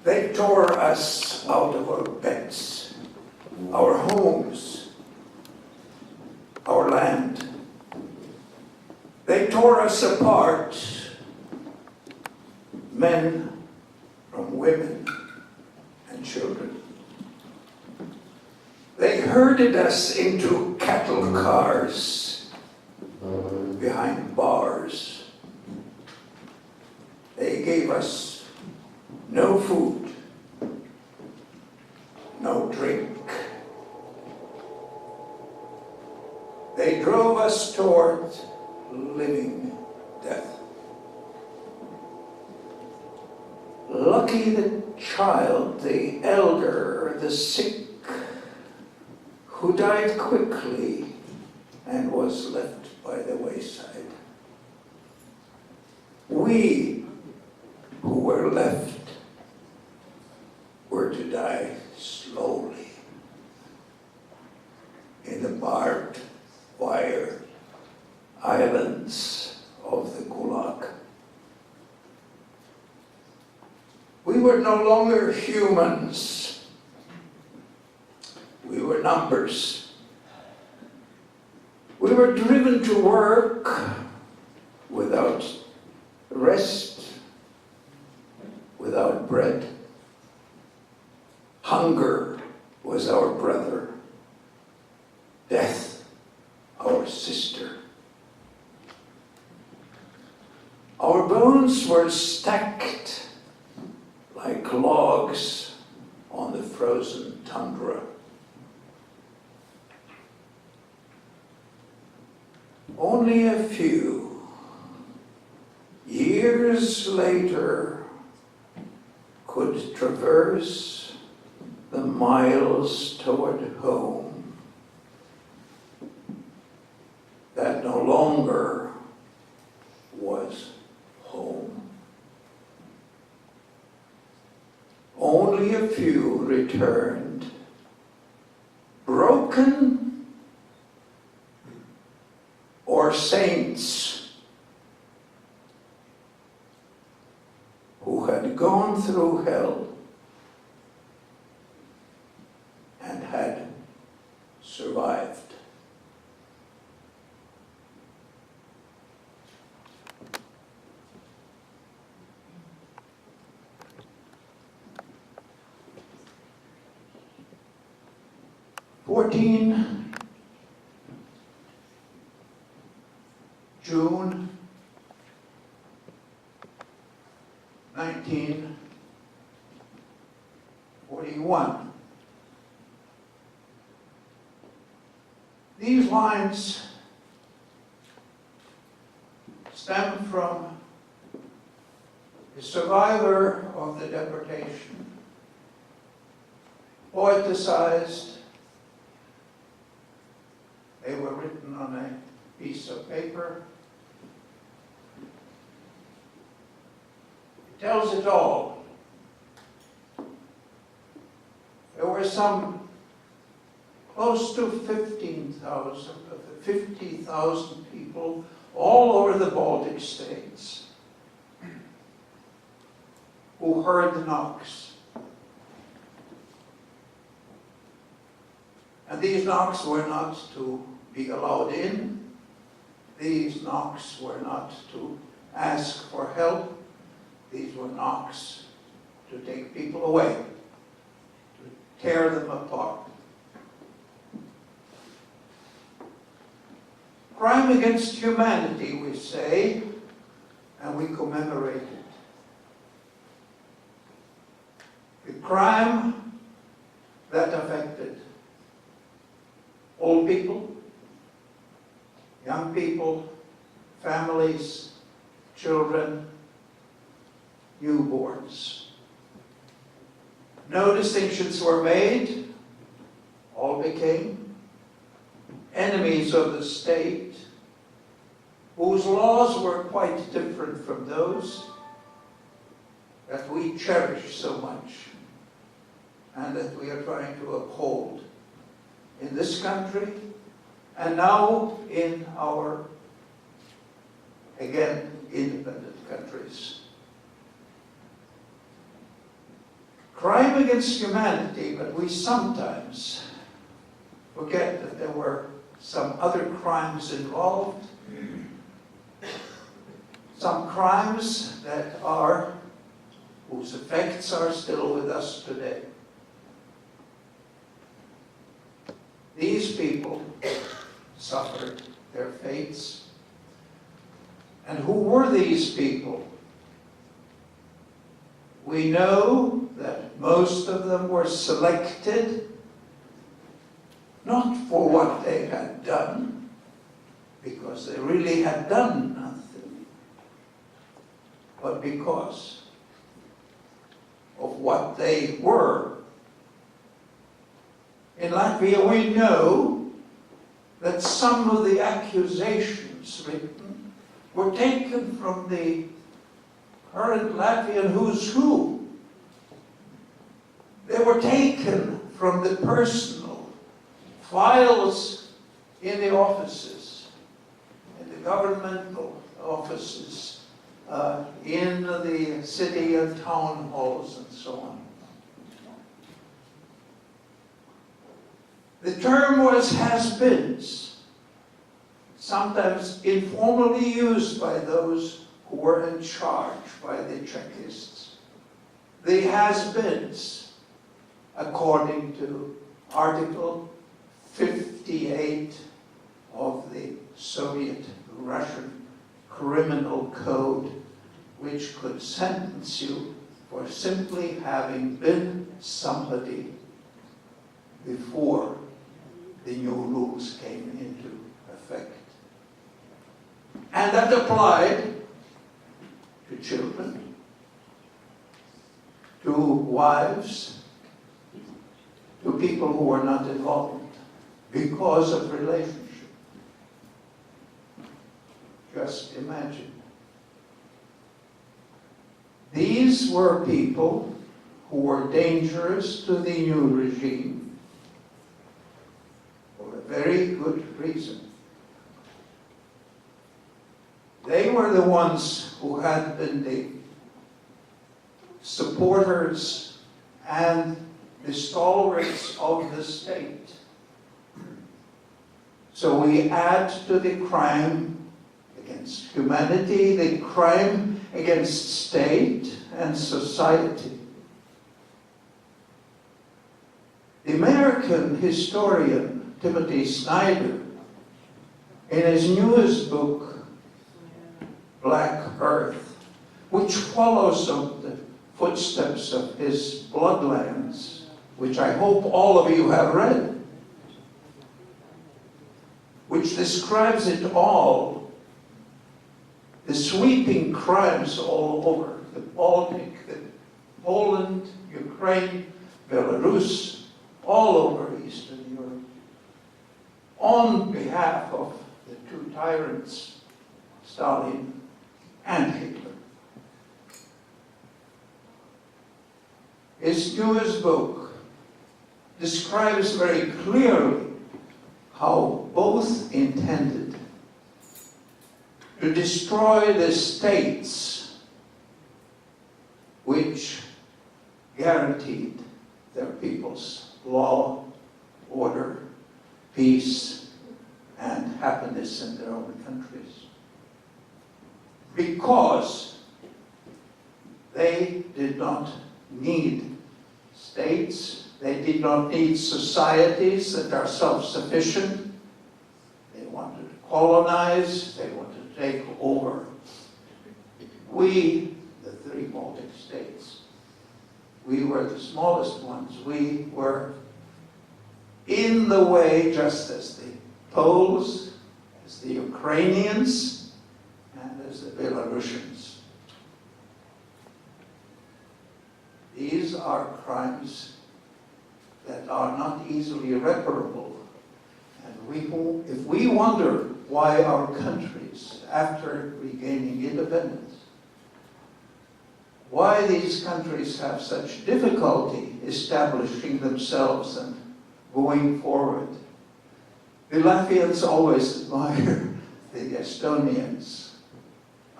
They tore us out of our beds, our homes, our land. They tore us apart, men from women and children. They herded us into cattle cars behind bars. They gave us no food, no drink. They drove us toward living death. Lucky the child, the elder, the sick, who died quickly and was left by the wayside. We who were left were to die slowly in the barbed wire islands of the Gulag. We were no longer humans. We were numbers. We were driven to work without rest, without bread. Hunger was our brother, death our sister. Our bones were stacked like logs on the frozen tundra. Only a few years later could traverse the miles toward home that no longer was home. Only a few returned, broken or saints who had gone through hell and had survived. June 1941. These lines stem from a survivor of the deportation, poeticized. They were written on a piece of paper. It tells it all. There were some close to 50,000 people all over the Baltic states who heard the knocks. And these knocks were not to be allowed in. These knocks were not to ask for help. These were knocks to take people away, to tear them apart. Crime against humanity, we say, and we commemorate it. The crime that affected old people, young people, families, children, newborns. No distinctions were made. All became enemies of the state, whose laws were quite different from those that we cherish so much and that we are trying to uphold in this country and now in our, again, independent countries. crime against humanity, but we sometimes forget that there were some other crimes involved, some crimes that are, whose effects are still with us today. These people suffered their fates. And who were these people? We know that most of them were selected not for what they had done, because they really had done nothing, but because of what they were. In Latvia, we know that some of the accusations written were taken from the current Latvian who's who. They were taken from the personal files in the offices, in the governmental offices, in the city and town halls and so on. The term was has-beens, sometimes informally used by those who were in charge, by the Czechists. The has-beens, according to Article 58 of the Soviet Russian Criminal Code, which could sentence you for simply having been somebody before the new rules came into effect. And that applied to children, to wives, to people who were not involved because of relationship. Just imagine. These were people who were dangerous to the new regime for a very good reason. They were the ones who had been the supporters and the stalwarts of the state. So we add to the crime against humanity, the crime against state and society. The American historian Timothy Snyder, in his newest book, Black Earth, which follows on the footsteps of his Bloodlands, which I hope all of you have read, which describes it all, the sweeping crimes all over, the Baltic, the Poland, Ukraine, Belarus, all over Eastern Europe, on behalf of the two tyrants, Stalin and Hitler. His newest book describes very clearly how both intended to destroy the states which guaranteed their people's law, order, peace, and happiness in their own countries. Because they did not need states, they did not need societies that are self-sufficient. They wanted to colonize, they wanted to take over. We, the three Baltic states, we were the smallest ones. We were in the way, just as the Poles, as the Ukrainians, and as the Belarusians. These are crimes that are not easily irreparable. And if we wonder why our countries, after regaining independence, why these countries have such difficulty establishing themselves and going forward. The Latvians always admire the Estonians.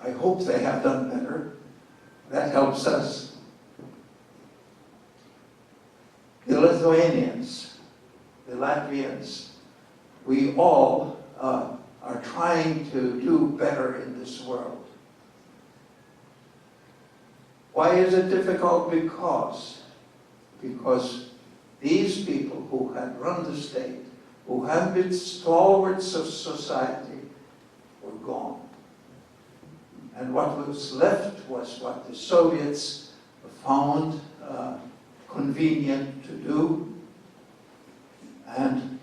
I hope they have done better. That helps us. the Lithuanians, the Latvians, we all are trying to do better in this world. Why is it difficult? Because these people who had run the state, who had been stalwarts of society, were gone. And what was left was what the Soviets found convenient to do, and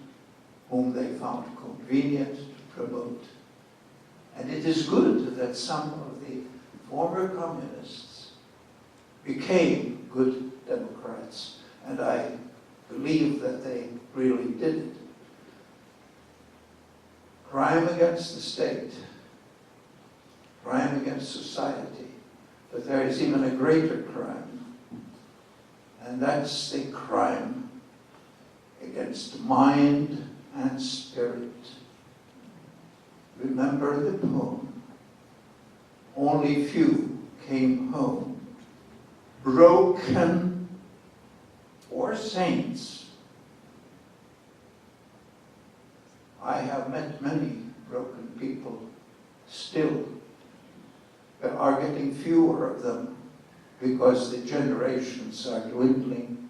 whom they found convenient to promote. And it is good that some of the former communists became good Democrats, and I believe that they really did it. Crime against the state, crime against society, but there is even a greater crime, and that's the crime against mind and spirit. Remember the poem, only few came home, broken or saints. I have met many broken people still. There are getting fewer of them because the generations are dwindling.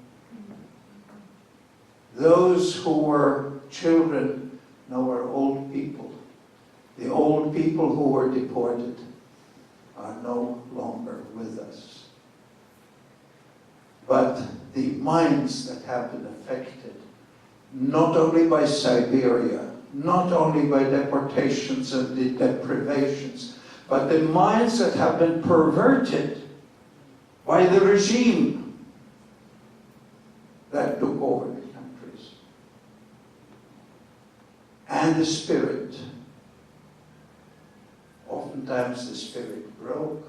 Those who were children now are old people. The old people who were deported are no longer with us. But the minds that have been affected, not only by Siberia, not only by deportations and the deprivations, but the minds that have been perverted by the regime that took over the countries. And the spirit. Oftentimes the spirit broke.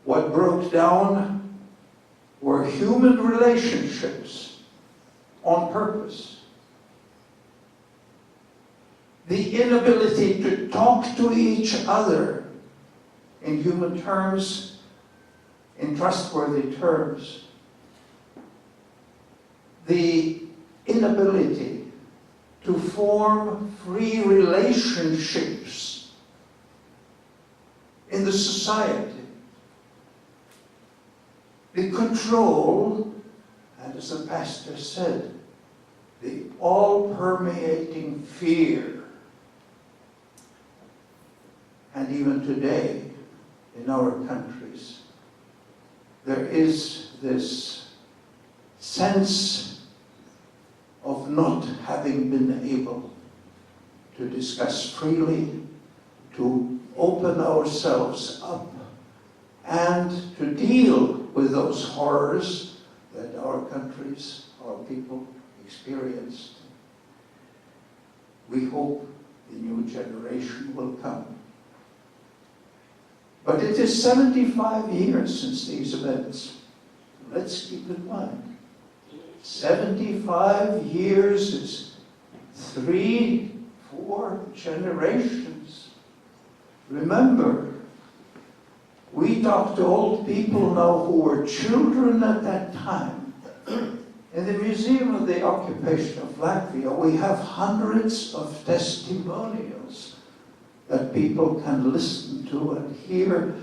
What broke down were human relationships on purpose. The inability to talk to each other in human terms, in trustworthy terms. The inability to form free relationships in the society. The control, and as the pastor said, the all-permeating fear. And even today, in our countries, there is this sense of not having been able to discuss freely, to open ourselves up, and to deal with those horrors that our countries, our people experienced. We hope the new generation will come. But it is 75 years since these events. Let's keep in mind. 75 years is 3-4 generations. Remember, we talk to old people now who were children at that time. In the Museum of the Occupation of Latvia, we have hundreds of testimonials that people can listen to and hear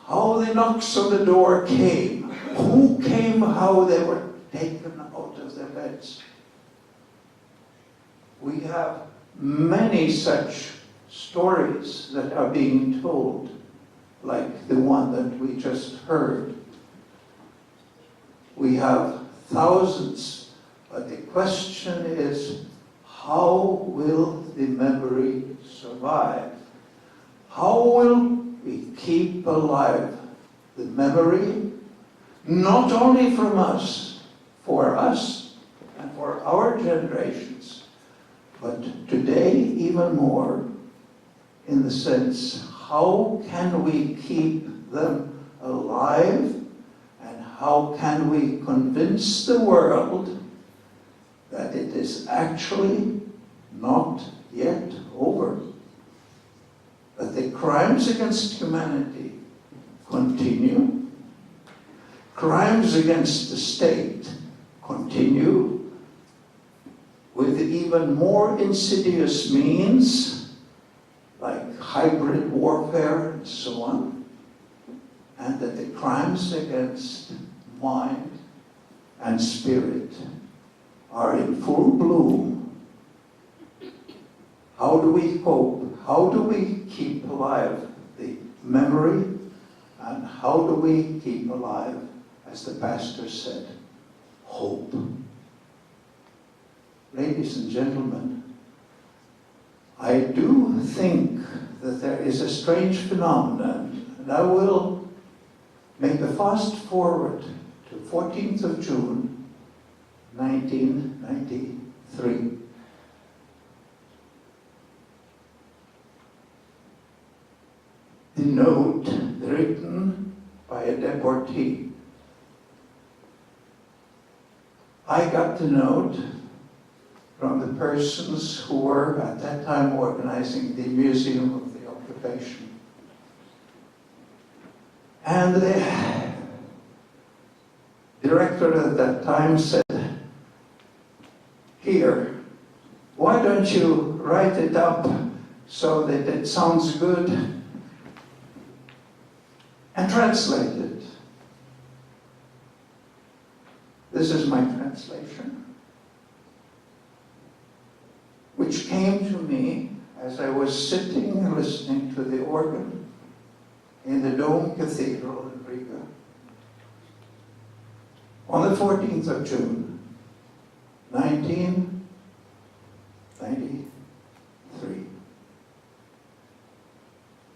how the knocks on the door came, who came, how they were taken out of their beds. We have many such stories that are being told, like the one that we just heard. We have thousands, but the question is, how will the memory survive? How will we keep alive the memory, not only from us, for us, and for our generations, but today even more, in the sense, how can we keep them alive, and how can we convince the world that it is actually not yet over, that the crimes against humanity continue, crimes against the state continue with even more insidious means, like hybrid warfare and so on, and that the crimes against mind and spirit are in full bloom. How do we cope? How do we keep alive the memory? And how do we keep alive, as the pastor said, hope? Ladies and gentlemen, I do think that there is a strange phenomenon, and I will make a fast forward to 14th of June, 1993. The note written by a deportee. I got the note from the persons who were at that time organizing the Museum of the Occupation. And the director at that time said, "Here, why don't you write it up so that it sounds good and translate it?" This is my translation, which came to me as I was sitting and listening to the organ in the Dome Cathedral in Riga on the 14th of June, 1993.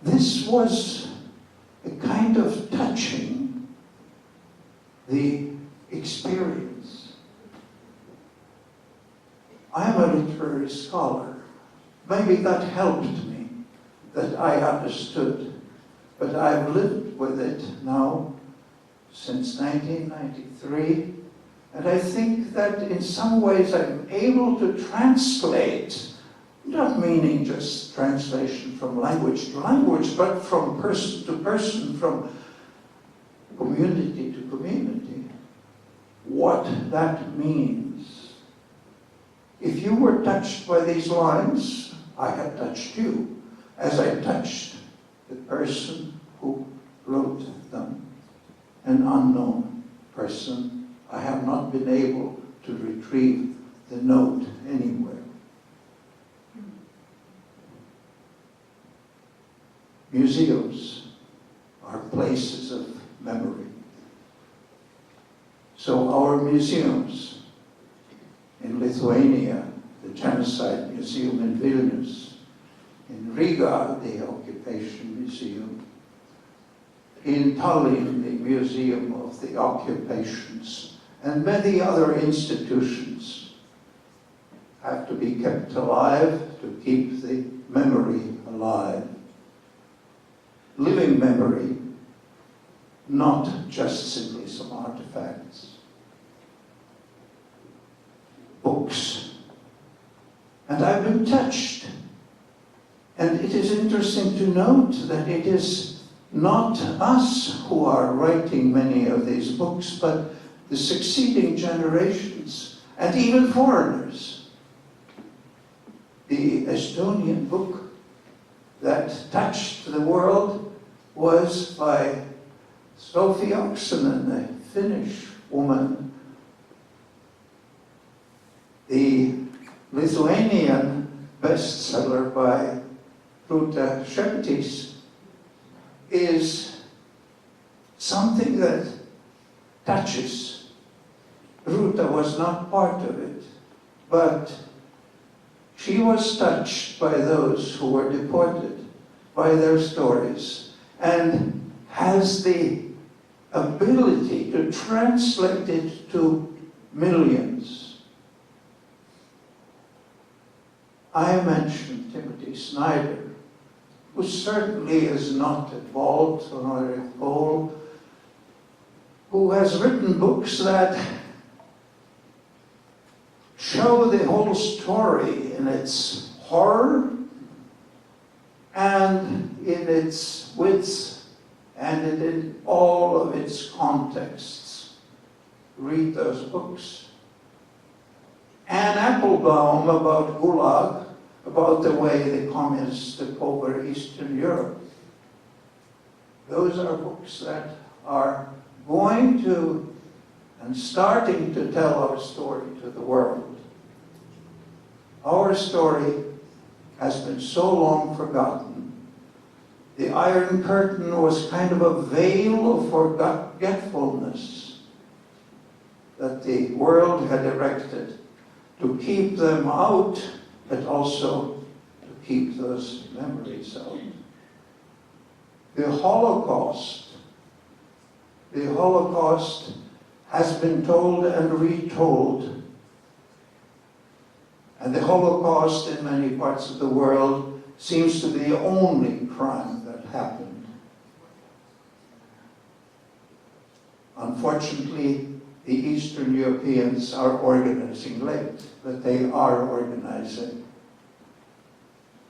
This was a kind of touching the experience. I am a literary scholar. Maybe that helped me, that I understood, but I've lived with it now since 1993, and I think that in some ways I'm able to translate, not meaning just translation from language to language, but from person to person, from community to community, what that means. If you were touched by these lines, I have touched you, as I touched the person who wrote them, an unknown person. I have not been able to retrieve the note anywhere. Museums are places of memory. So our museums in Lithuania, the Genocide Museum in Vilnius, in Riga, the Occupation Museum, in Tallinn, the Museum of the Occupations, and many other institutions have to be kept alive to keep the memory alive. Living memory, not just simply some artifacts. Books. And I've been touched. And it is interesting to note that it is not us who are writing many of these books, but the succeeding generations, and even foreigners. The Estonian book that touched the world was by Sophie Oksanen, a Finnish woman. The Lithuanian bestseller by Ruta Šepetys is something that touches. Ruta was not part of it, but she was touched by those who were deported, by their stories, and has the ability to translate it to millions. I mentioned Timothy Snyder, who certainly is not at Vault or at Pole, who has written books that show the whole story in its horror and in its width and in all of its contexts. read those books. Anne Applebaum about Gulag, about the way the communists took over Eastern Europe. Those are books that are going to and starting to tell our story to the world. Our story has been so long forgotten. The Iron Curtain was kind of a veil of forgetfulness that the world had erected to keep them out, but also to keep those memories out. The Holocaust has been told and retold. And the Holocaust in many parts of the world seems to be the only crime that happened. Unfortunately, the Eastern Europeans are organizing late, but they are organizing.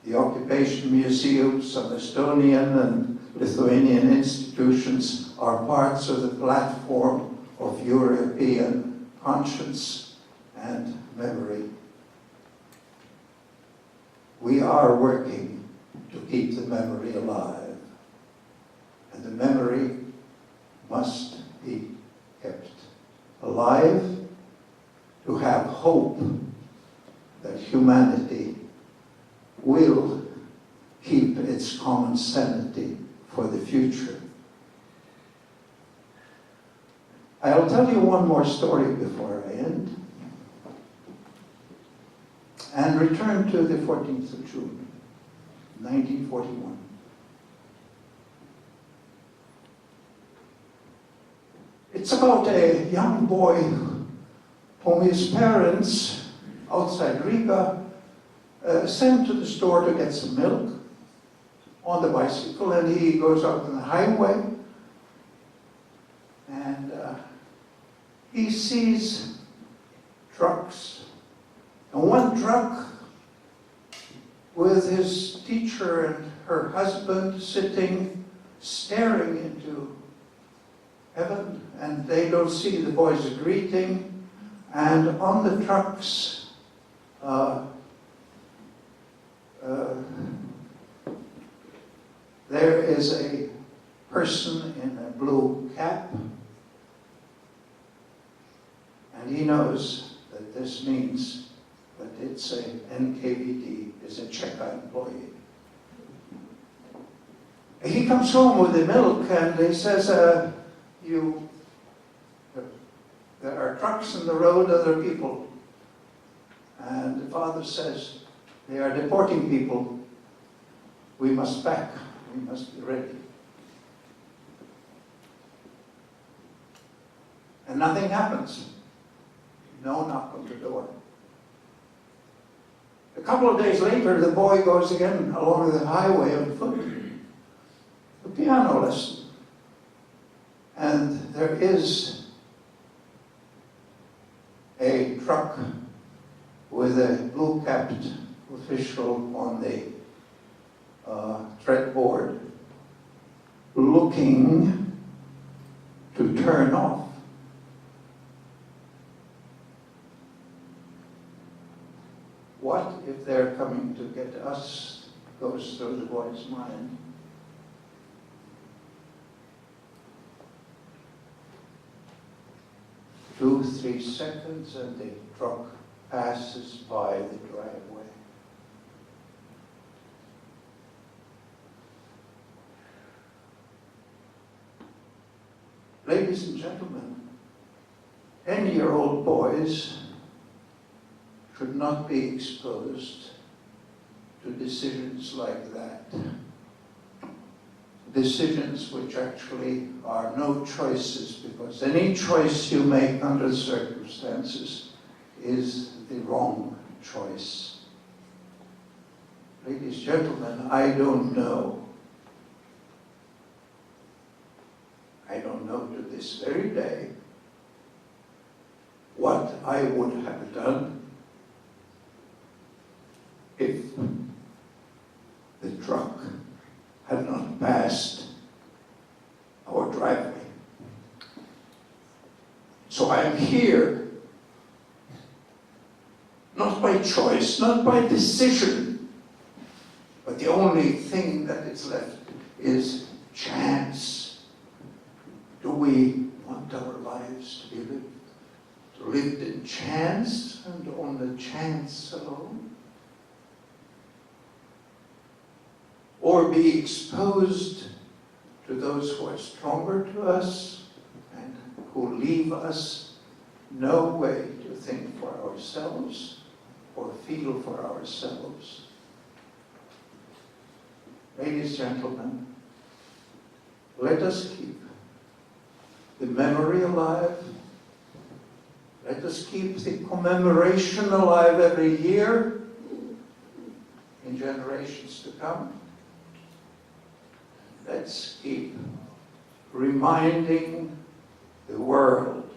The occupation museums of Estonian and Lithuanian institutions are parts of the platform of European conscience and memory. We are working to keep the memory alive, and the memory must be kept alive to have hope that humanity will keep its common sanity for the future. I'll tell you one more story before I end, and return to the 14th of June, 1941. It's about a young boy whom his parents, outside Riga, sent to the store to get some milk on the bicycle, and he goes out on the highway, and he sees trucks. And one truck with his teacher and her husband sitting, staring into heaven, and they don't see the boy's greeting. And on the trucks, there is a person in a blue cap, and he knows that this means that it's a NKVD, is a Cheka employee. He comes home with the milk and he says, there are trucks in the road, other people. And the father says, they are deporting people. We must back, we must be ready. And nothing happens. No knock on the door. A couple of days later, the boy goes again along the highway on foot. A piano lesson. And there is a truck with a blue-capped official on the fretboard looking to turn off. What if they're coming to get us, goes through the boy's mind. Two, 3 seconds, and the truck passes by the driveway. Ladies and gentlemen, 10-year-old boys should not be exposed to decisions like that. Decisions which actually are no choices, because any choice you make under the circumstances is the wrong choice. Ladies and gentlemen, I don't know to this very day what I would have done if the truck had not passed our driveway. So I am here, not by choice, not by decision, but the only thing that is left is chance. Do we want our lives to be lived in chance and on the chance alone? Or be exposed to those who are stronger to us and who leave us no way to think for ourselves or feel for ourselves? Ladies and gentlemen, let us keep the memory alive. Let us keep the commemoration alive every year in generations to come. Let's keep reminding the world